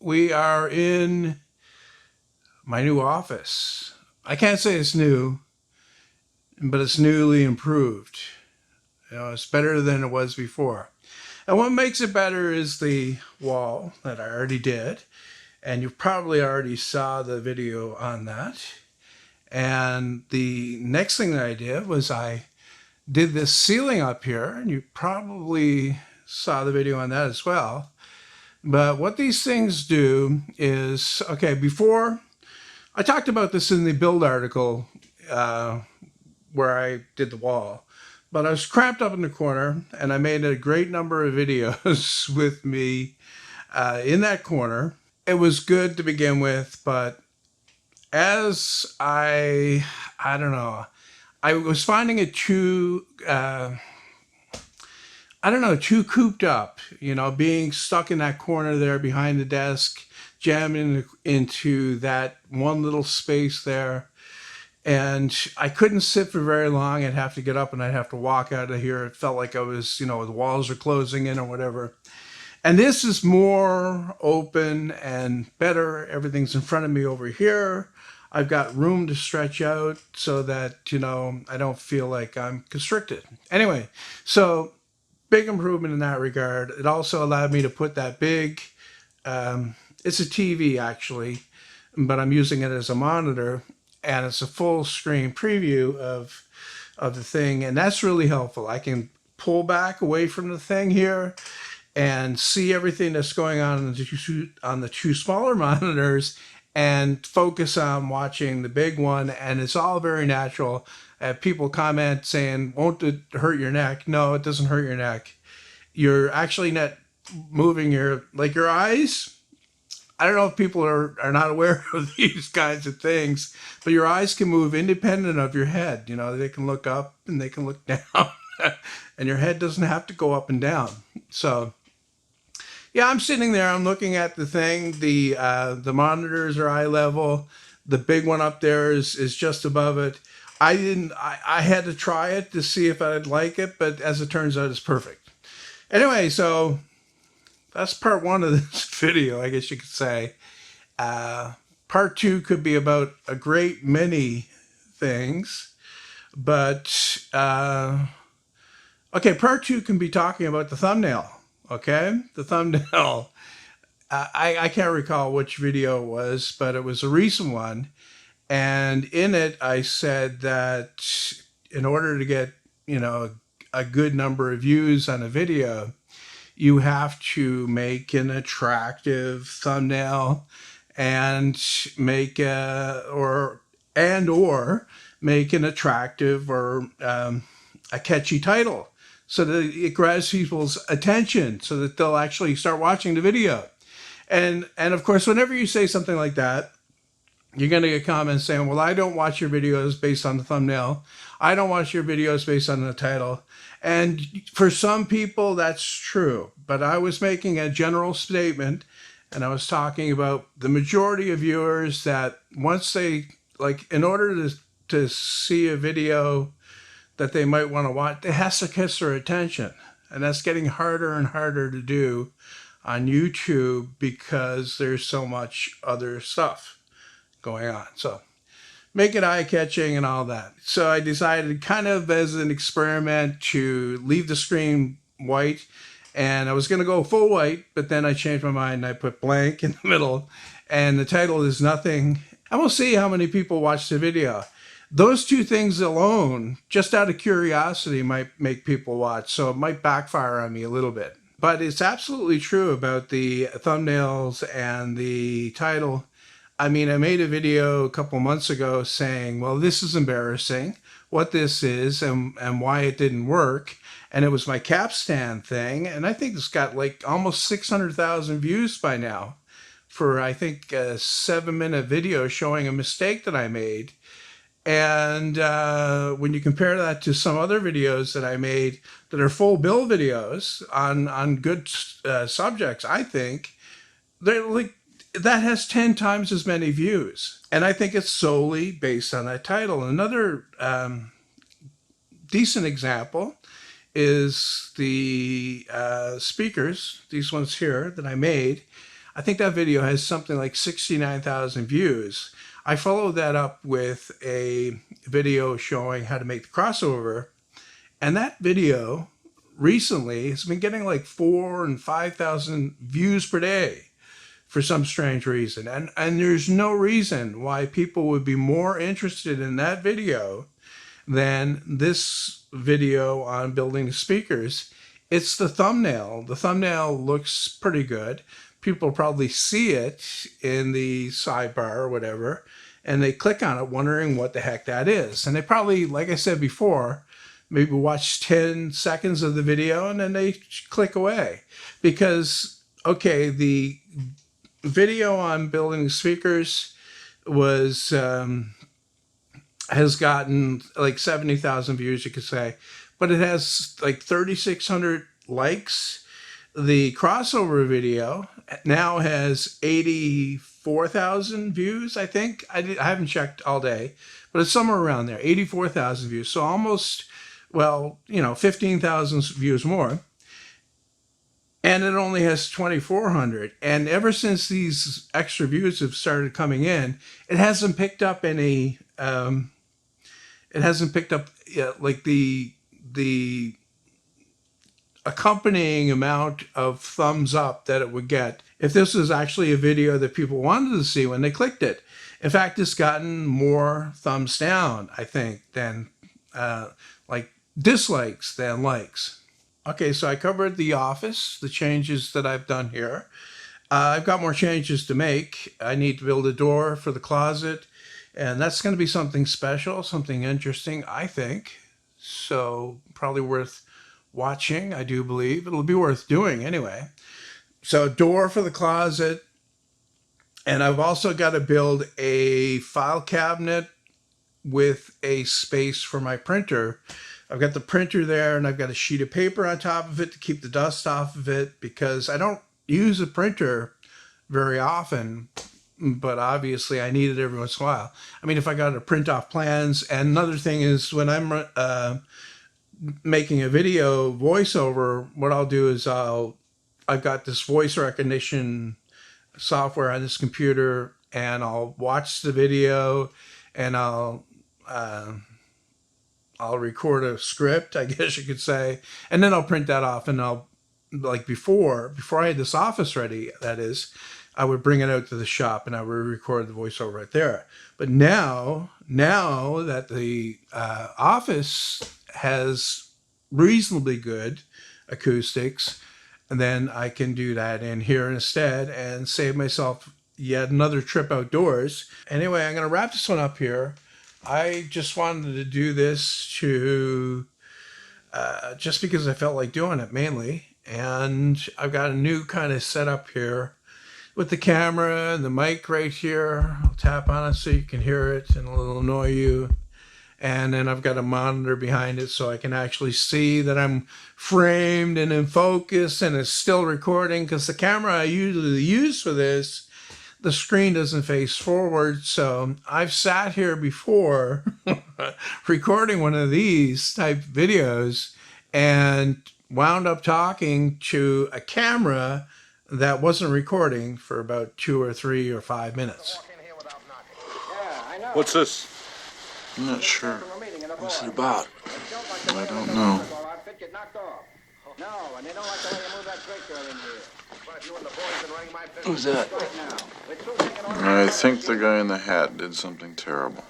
we are in my new office. I can't say it's new, but it's newly improved. It's better than it was before. And what makes it better is the wall that I already did. And you probably already saw the video on that. And the next thing that I did was I did this ceiling up here, and you probably saw the video on that as well. But what these things do is, okay, before, I talked about this in the build article where I did the wall, but I was cramped up in the corner, and I made a great number of videos with me in that corner. It was good to begin with, but as I don't know, I was finding it too, too cooped up, being stuck in that corner there behind the desk, jamming into that one little space there. And I couldn't sit for very long. I'd have to get up and I'd have to walk out of here. It felt like I was, the walls are closing in or whatever. And this is more open and better. Everything's in front of me over here. I've got room to stretch out so that, I don't feel like I'm constricted. Anyway, so big improvement in that regard. It also allowed me to put that big, it's a TV actually, but I'm using it as a monitor, and it's a full screen preview of the thing. And that's really helpful. I can pull back away from the thing here and see everything that's going on the two smaller monitors and focus on watching the big one. And it's all very natural. People comment saying, won't it hurt your neck? No, it doesn't hurt your neck. You're actually not moving your eyes. I don't know if people are not aware of these kinds of things, but your eyes can move independent of your head. They can look up and they can look down and your head doesn't have to go up and down. So yeah, I'm sitting there, I'm looking at the thing. The monitors are eye level. The big one up there is just above it. I had to try it to see if I'd like it, but as it turns out, it's perfect. Anyway, so that's part one of this video, I guess you could say. Part two could be about a great many things, but okay, part two can be talking about the thumbnail. Okay, the thumbnail. I can't recall which video it was, but it was a recent one. And in it, I said that in order to get, a good number of views on a video, you have to make an attractive thumbnail and make or make an attractive or a catchy title, so that it grabs people's attention, so that they'll actually start watching the video. And of course, whenever you say something like that, you're going to get comments saying, well, I don't watch your videos based on the thumbnail. I don't watch your videos based on the title. And for some people, that's true. But I was making a general statement, and I was talking about the majority of viewers that once they, in order to see a video that they might want to watch, it has to catch their attention. And that's getting harder and harder to do on YouTube because there's so much other stuff going on. So make it eye-catching and all that. So I decided, kind of as an experiment, to leave the screen white. And I was going to go full white, but then I changed my mind and I put blank in the middle. And the title is nothing. And we'll see how many people watch the video. Those two things alone, just out of curiosity, might make people watch. So it might backfire on me a little bit. But it's absolutely true about the thumbnails and the title. I mean, I made a video a couple months ago saying, well, this is embarrassing, what this is and why it didn't work. And it was my capstan thing. And I think it's got almost 600,000 views by now for, I think, a 7-minute video showing a mistake that I made. And when you compare that to some other videos that I made that are full bill videos on good subjects, I think they're that has 10 times as many views. And I think it's solely based on that title. Another decent example is the speakers, these ones here that I made. I think that video has something like 69,000 views. I followed that up with a video showing how to make the crossover, and that video recently has been getting like 4,000 and 5,000 views per day for some strange reason. And there's no reason why people would be more interested in that video than this video on building the speakers. It's the thumbnail. The thumbnail looks pretty good. People probably see it in the sidebar or whatever, and they click on it wondering what the heck that is. And they probably, like I said before, maybe watch 10 seconds of the video and then they click away. Because, okay, the video on building speakers was has gotten like 70,000 views, you could say, but it has like 3,600 likes. The crossover video now has 84,000 views, I think. I haven't checked all day, but it's somewhere around there, 84,000 views. So almost, well, 15,000 views more. And it only has 2,400. And ever since these extra views have started coming in, it hasn't picked up any, like the accompanying amount of thumbs up that it would get if this was actually a video that people wanted to see when they clicked it. In fact, it's gotten more thumbs down, I think, than like dislikes than likes. Okay, so I covered the office, the changes that I've done here. I've got more changes to make. I need to build a door for the closet, and that's going to be something special, something interesting, I think. So probably worth watching, I do believe. It'll be worth doing anyway. So door for the closet, and I've also got to build a file cabinet with a space for my printer. I've got the printer there, and I've got a sheet of paper on top of it to keep the dust off of it, because I don't use a printer very often, but obviously I need it every once in a while. I mean, if I got to print off plans. And another thing is, when I'm making a video voiceover, what I'll do is I've got this voice recognition software on this computer, and I'll watch the video, and I'll record a script, I guess you could say, and then I'll print that off, and I'll, like before I had this office ready, that is, I would bring it out to the shop and I would record the voiceover right there. But now that the office has reasonably good acoustics, and then I can do that in here instead and save myself yet another trip outdoors. Anyway, I'm going to wrap this one up here. I just wanted to do this to just because I felt like doing it mainly. And I've got a new kind of setup here with the camera and the mic right here. I'll tap on it so you can hear it and it'll annoy you. And then I've got a monitor behind it so I can actually see that I'm framed and in focus and it's still recording, because the camera I usually use for this, the screen doesn't face forward. So I've sat here before recording one of these type videos and wound up talking to a camera that wasn't recording for about 2 or 3 or 5 minutes. What's this? I'm not sure. What's it about? I don't know. Who's that? I think the guy in the hat did something terrible.